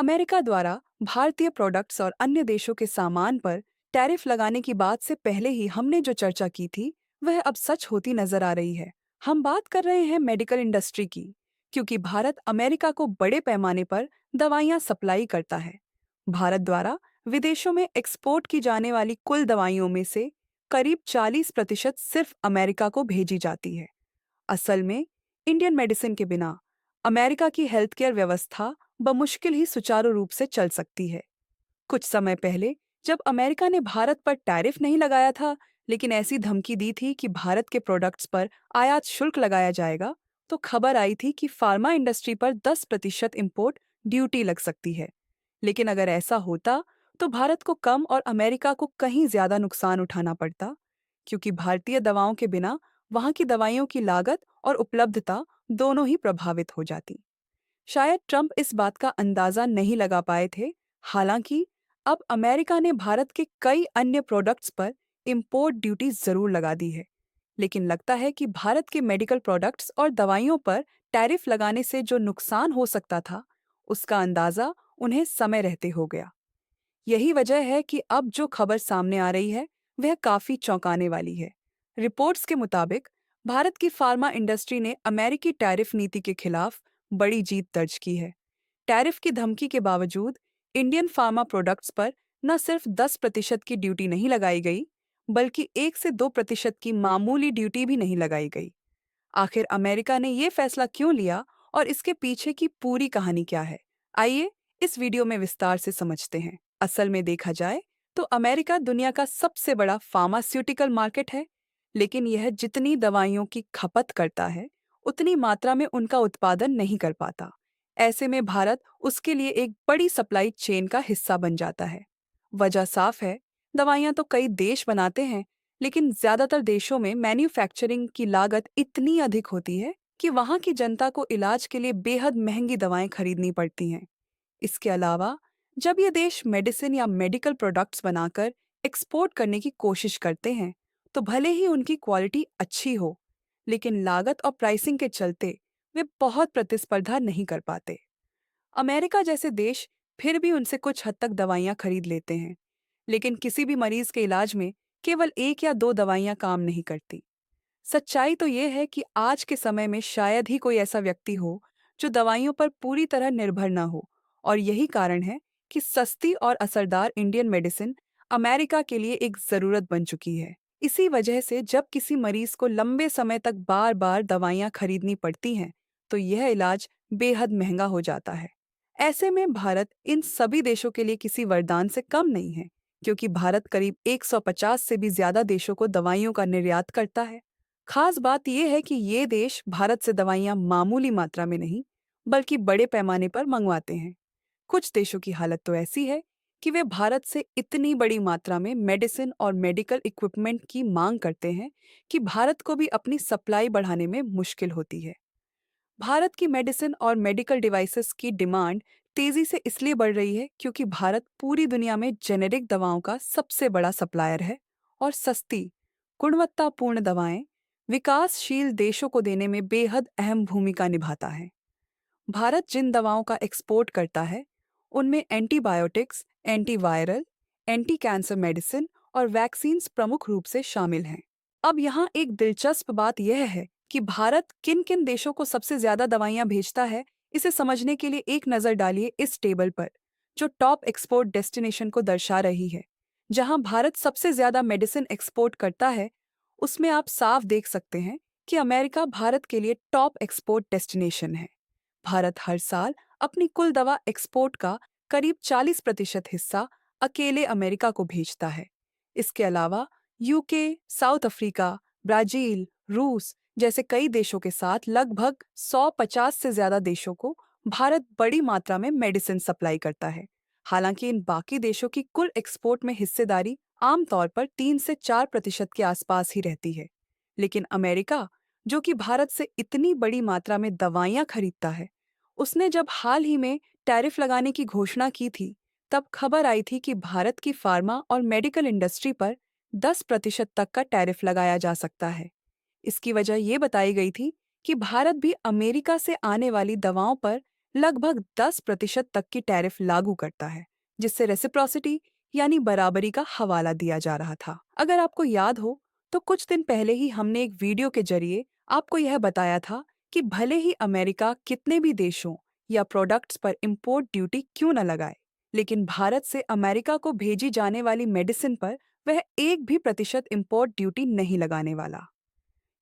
America द्वारा भारतीय products और अन्य देशों के सामान पर टैरिफ लगाने की बात से पहले ही हमने जो चर्चा की थी, वह अब सच होती नजर आ रही है। हम बात कर रहे हैं मेडिकल इंडस्ट्री की, क्योंकि भारत अमेरिका को बड़े पैमाने पर दवाइयां सप्लाई करता है। भारत द्वारा विदेशों में एक्सपोर्ट की जाने वाली कुल दवाइयों में से करीब 40% सिर्फ अमेरिका को भेजी जाती है। असल में इंडियन मेडिसिन के बिना अमेरिका की हेल्थ केयर व्यवस्था बमुश्किल ही सुचारू रूप से चल सकती है। कुछ समय पहले जब अमेरिका ने भारत पर टैरिफ नहीं लगाया था, लेकिन ऐसी धमकी दी थी कि भारत के प्रोडक्ट्स पर आयात शुल्क लगाया जाएगा, तो खबर आई थी कि फार्मा इंडस्ट्री पर 10% इंपोर्ट ड्यूटी लग सकती है। लेकिन अगर ऐसा होता तो भारत को कम और अमेरिका को कहीं ज्यादा नुकसान उठाना पड़ता, क्योंकि भारतीय दवाओं के बिना वहां की दवाइयों की लागत और उपलब्धता दोनों ही प्रभावित हो जाती। शायद ट्रंप इस बात का अंदाजा नहीं लगा पाए थे। हालांकि अब अमेरिका ने भारत के कई अन्य प्रोडक्ट्स पर इंपोर्ट ड्यूटी जरूर लगा दी है। लेकिन लगता है कि भारत के मेडिकल प्रोडक्ट्स और दवाइयों पर टैरिफ लगाने से जो नुकसान हो सकता था, उसका अंदाजा उन्हें समय रहते हो गया। यही वजह है कि अब जो खबर सामने आ रही है, वह काफी चौंकाने वाली है। रिपोर्ट्स के मुताबिक भारत की फार्मा इंडस्ट्री ने अमेरिकी टैरिफ नीति के खिलाफ बड़ी जीत दर्ज की है। टैरिफ की धमकी के बावजूद इंडियन फार्मा प्रोडक्ट्स पर न सिर्फ 10% की ड्यूटी नहीं लगाई गई, बल्कि 1 से 2% की मामूली ड्यूटी भी नहीं लगाई गई। आखिर अमेरिका ने ये फैसला क्यों लिया और इसके पीछे की पूरी कहानी क्या है? आइए इस वीडियो में विस्तार से समझते हैं। असल में देखा जाए तो अमेरिका दुनिया का सबसे बड़ा फार्मास्यूटिकल मार्केट है, लेकिन यह जितनी दवाइयों की खपत करता है, उतनी मात्रा में उनका उत्पादन नहीं कर पाता। ऐसे में भारत उसके लिए एक बड़ी सप्लाई चेन का हिस्सा बन जाता है। वजह साफ है, दवाइयां तो कई देश बनाते हैं, लेकिन ज्यादातर देशों में मैन्युफैक्चरिंग की लागत इतनी अधिक होती है कि वहां की जनता को इलाज के लिए बेहद महंगी दवाएं खरीदनी पड़ती हैं। इसके अलावा जब ये देश मेडिसिन या मेडिकल प्रोडक्ट्स बनाकर एक्सपोर्ट करने की कोशिश करते हैं, तो भले ही उनकी क्वालिटी अच्छी हो, लेकिन लागत और प्राइसिंग के चलते वे बहुत प्रतिस्पर्धा नहीं कर पाते। अमेरिका जैसे देश फिर भी उनसे कुछ हद तक दवाइयां खरीद लेते हैं, लेकिन किसी भी मरीज के इलाज में केवल 1 या 2 दवाइयां काम नहीं करती। सच्चाई तो ये है कि आज के समय में शायद ही कोई ऐसा व्यक्ति हो जो दवाइयों पर पूरी तरह निर्भर न हो, और यही कारण है कि सस्ती और असरदार इंडियन मेडिसिन अमेरिका के लिए एक जरूरत बन चुकी है। इसी वजह से जब किसी मरीज को लंबे समय तक बार बार दवाइयां खरीदनी पड़ती हैं, तो यह इलाज बेहद महंगा हो जाता है। ऐसे में भारत इन सभी देशों के लिए किसी वरदान से कम नहीं है, क्योंकि भारत करीब 150 से भी ज्यादा देशों को दवाइयों का निर्यात करता है। खास बात यह है कि ये देश भारत से दवाइयां मामूली मात्रा में नहीं, बल्कि बड़े पैमाने पर मंगवाते हैं। कुछ देशों की हालत तो ऐसी है कि वे भारत से इतनी बड़ी मात्रा में मेडिसिन और मेडिकल इक्विपमेंट की मांग करते हैं कि भारत को भी अपनी सप्लाई बढ़ाने में मुश्किल होती है। भारत की मेडिसिन और मेडिकल डिवाइसेस की डिमांड तेजी से इसलिए बढ़ रही है क्योंकि भारत पूरी दुनिया में जेनेरिक दवाओं का सबसे बड़ा सप्लायर है, और सस्ती, गुणवत्तापूर्ण दवाएं विकासशील देशों को देने में बेहद अहम भूमिका निभाता है। भारत जिन दवाओं का एक्सपोर्ट करता है, उनमें antibiotics, antiviral, anti cancer medicine और वैक्सीन्स प्रमुख रूप से शामिल हैं। अब यहाँ एक दिलचस्प बात यह है कि भारत किन किन देशों को सबसे ज्यादा दवाइयाँ भेजता है। इसे समझने के लिए एक नज़र डालिए इस टेबल पर, जो टॉप एक्सपोर्ट डेस्टिनेशन को दर्शा रही है। जहां भारत सबसे ज्यादा मेडिसिन एक्सपोर्ट करता है, उसमें आप साफ देख सकते हैं कि अमेरिका भारत के लिए टॉप एक्सपोर्ट डेस्टिनेशन है। भारत हर साल अपनी कुल दवा एक्सपोर्ट का करीब 40% हिस्सा अकेले अमेरिका को भेजता है। इसके अलावा यूके, साउथ अफ्रीका, ब्राजील, रूस जैसे कई देशों के साथ लगभग 150 से ज्यादा देशों को भारत बड़ी मात्रा में मेडिसिन सप्लाई करता है। हालांकि इन बाकी देशों की कुल एक्सपोर्ट में हिस्सेदारी आमतौर पर 3 से 4% के आसपास ही रहती है। लेकिन अमेरिका, जो कि भारत से इतनी बड़ी मात्रा में दवाइयां खरीदता है, उसने जब हाल ही में टैरिफ लगाने की घोषणा की थी, तब खबर आई थी कि भारत की फार्मा और मेडिकल इंडस्ट्री पर 10% तक का टैरिफ लगाया जा सकता है। इसकी वजह ये बताई गई थी कि भारत भी अमेरिका से आने वाली दवाओं पर लगभग 10% तक की टैरिफ लागू करता है, जिससे रेसिप्रोसिटी यानी बराबरी का हवाला दिया जा रहा था। अगर आपको याद हो, तो कुछ दिन पहले ही हमने एक वीडियो के जरिए आपको यह बताया था कि भले ही अमेरिका कितने भी देशों या प्रोडक्ट्स पर इंपोर्ट ड्यूटी क्यों न लगाए, लेकिन भारत से अमेरिका को भेजी जाने वाली मेडिसिन पर वह 1% भी इंपोर्ट ड्यूटी नहीं लगाने वाला।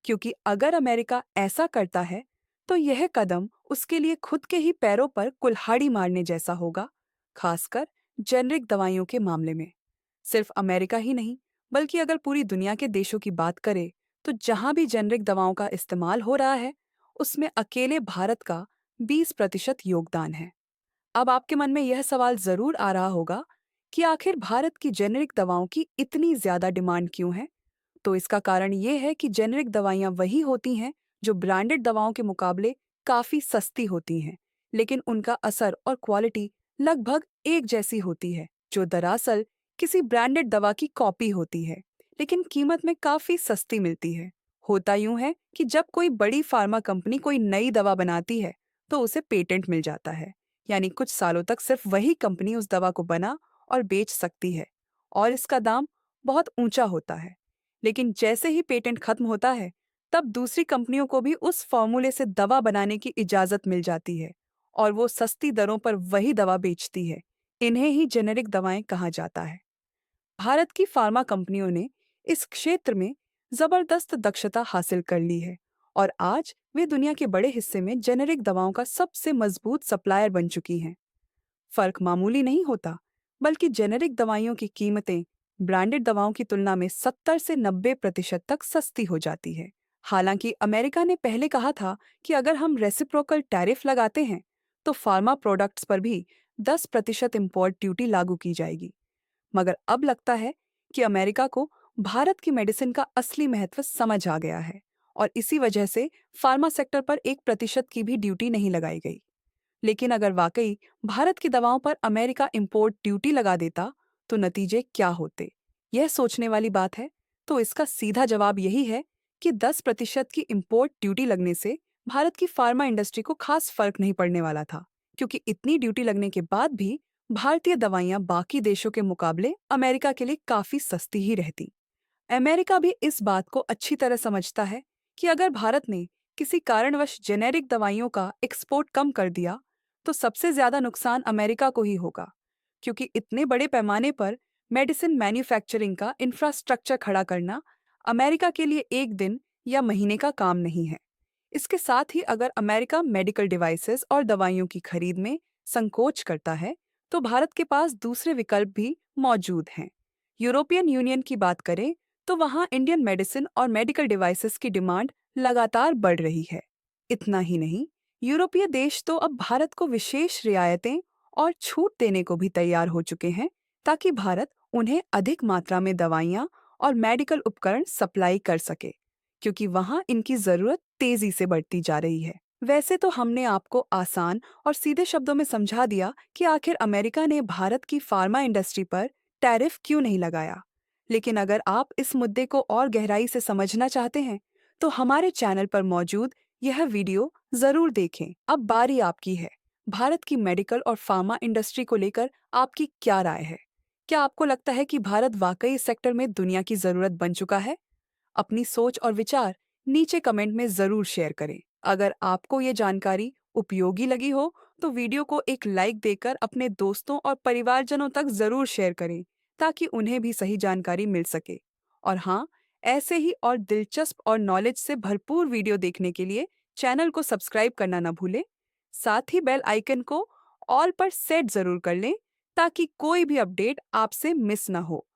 क्योंकि अगर अमेरिका ऐसा करता है, तो यह कदम उसके लिए खुद के ही पैरों पर कुल्हाड़ी मारने जैसा होगा, खासकर जेनरिक दवाइयों के मामले में। सिर्फ अमेरिका ही नहीं, बल्कि अगर पूरी दुनिया के देशों की बात करें, तो जहां भी जेनरिक दवाओं का इस्तेमाल हो रहा है, उसमें अकेले भारत का 20% योगदान है। अब आपके मन में यह सवाल जरूर आ रहा होगा कि आखिर भारत की जेनरिक दवाओं की इतनी ज्यादा डिमांड क्यों है? तो इसका कारण ये है कि जेनेरिक दवाइयाँ वही होती हैं जो ब्रांडेड दवाओं के मुकाबले काफ़ी सस्ती होती हैं, लेकिन उनका असर और क्वालिटी लगभग एक जैसी होती है, जो दरअसल किसी ब्रांडेड दवा की कॉपी होती है, लेकिन कीमत में काफ़ी सस्ती मिलती है। होता यूं है कि जब कोई बड़ी फार्मा कंपनी कोई नई दवा बनाती है, तो उसे पेटेंट मिल जाता है, यानी कुछ सालों तक सिर्फ वही कंपनी उस दवा को बना और बेच सकती है, और इसका दाम बहुत ऊंचा होता है। लेकिन जैसे ही पेटेंट खत्म होता है, तब दूसरी कंपनियों को भी उस फॉर्मूले से दवा बनाने की इजाजत मिल जाती है और वो सस्ती दरों पर वही दवा बेचती है। इन्हें ही जेनेरिक दवाएं कहा जाता है। भारत की फार्मा कंपनियों ने इस क्षेत्र में जबरदस्त दक्षता हासिल कर ली है और आज वे दुनिया के बड़े हिस्से में जेनेरिक दवाओं का सबसे मजबूत सप्लायर बन चुकी हैं। फर्क मामूली नहीं होता, बल्कि जेनेरिक दवाइयों की कीमतें ब्रांडेड दवाओं की तुलना में 70 से 90% तक सस्ती हो जाती है। हालांकि अमेरिका ने पहले कहा था कि अगर हम रेसिप्रोकल टैरिफ लगाते हैं, तो फार्मा प्रोडक्ट्स पर भी 10% इंपोर्ट ड्यूटी लागू की जाएगी। मगर अब लगता है कि अमेरिका को भारत की मेडिसिन का असली महत्व समझ आ गया है और इसी वजह से फार्मा सेक्टर पर 1% की भी ड्यूटी नहीं लगाई गई। लेकिन अगर वाकई भारत की दवाओं पर अमेरिका इंपोर्ट ड्यूटी लगा देता, तो नतीजे क्या होते? यह सोचने वाली बात है। तो इसका सीधा जवाब यही है कि 10% की इंपोर्ट ड्यूटी लगने से भारत की फार्मा इंडस्ट्री को खास फर्क नहीं पड़ने वाला था, क्योंकि इतनी ड्यूटी लगने के बाद भी भारतीय दवाइयां बाकी देशों के मुकाबले अमेरिका के लिए काफी सस्ती ही रहती। अमेरिका भी इस बात को अच्छी तरह समझता है कि अगर भारत ने किसी कारणवश जेनेरिक दवाइयों का एक्सपोर्ट कम कर दिया, तो सबसे ज्यादा नुकसान अमेरिका को ही होगा, क्योंकि इतने बड़े पैमाने पर मेडिसिन मैन्युफैक्चरिंग का इंफ्रास्ट्रक्चर खड़ा करना अमेरिका के लिए एक दिन या महीने का काम नहीं है। इसके साथ ही अगर अमेरिका मेडिकल डिवाइसेस और दवाइयों की खरीद में संकोच करता है, तो भारत के पास दूसरे विकल्प भी मौजूद हैं। यूरोपियन यूनियन की बात करें, तो वहाँ इंडियन मेडिसिन और मेडिकल डिवाइसेस की डिमांड लगातार बढ़ रही है। इतना ही नहीं, यूरोपीय देश तो अब भारत को विशेष रियायतें और छूट देने को भी तैयार हो चुके हैं, ताकि भारत उन्हें अधिक मात्रा में दवाइयाँ और मेडिकल उपकरण सप्लाई कर सके, क्योंकि वहाँ इनकी जरूरत तेजी से बढ़ती जा रही है। वैसे तो हमने आपको आसान और सीधे शब्दों में समझा दिया कि आखिर अमेरिका ने भारत की फार्मा इंडस्ट्री पर टैरिफ क्यों नहीं लगाया। लेकिन अगर आप इस मुद्दे को और गहराई से समझना चाहते हैं, तो हमारे चैनल पर मौजूद यह वीडियो जरूर देखें। अब बारी आपकी है। भारत की मेडिकल और फार्मा इंडस्ट्री को लेकर आपकी क्या राय है? क्या आपको लगता है कि भारत वाकई इस सेक्टर में दुनिया की जरूरत बन चुका है? अपनी सोच और विचार नीचे कमेंट में जरूर शेयर करें। अगर आपको ये जानकारी उपयोगी लगी हो, तो वीडियो को एक लाइक देकर अपने दोस्तों और परिवारजनों तक जरूर शेयर करें, ताकि उन्हें भी सही जानकारी मिल सके। और हाँ, ऐसे ही और दिलचस्प और नॉलेज से भरपूर वीडियो देखने के लिए चैनल को सब्सक्राइब करना न भूलें। साथ ही बेल आइकन को ऑल पर सेट जरूर कर लें, ताकि कोई भी अपडेट आपसे मिस न हो।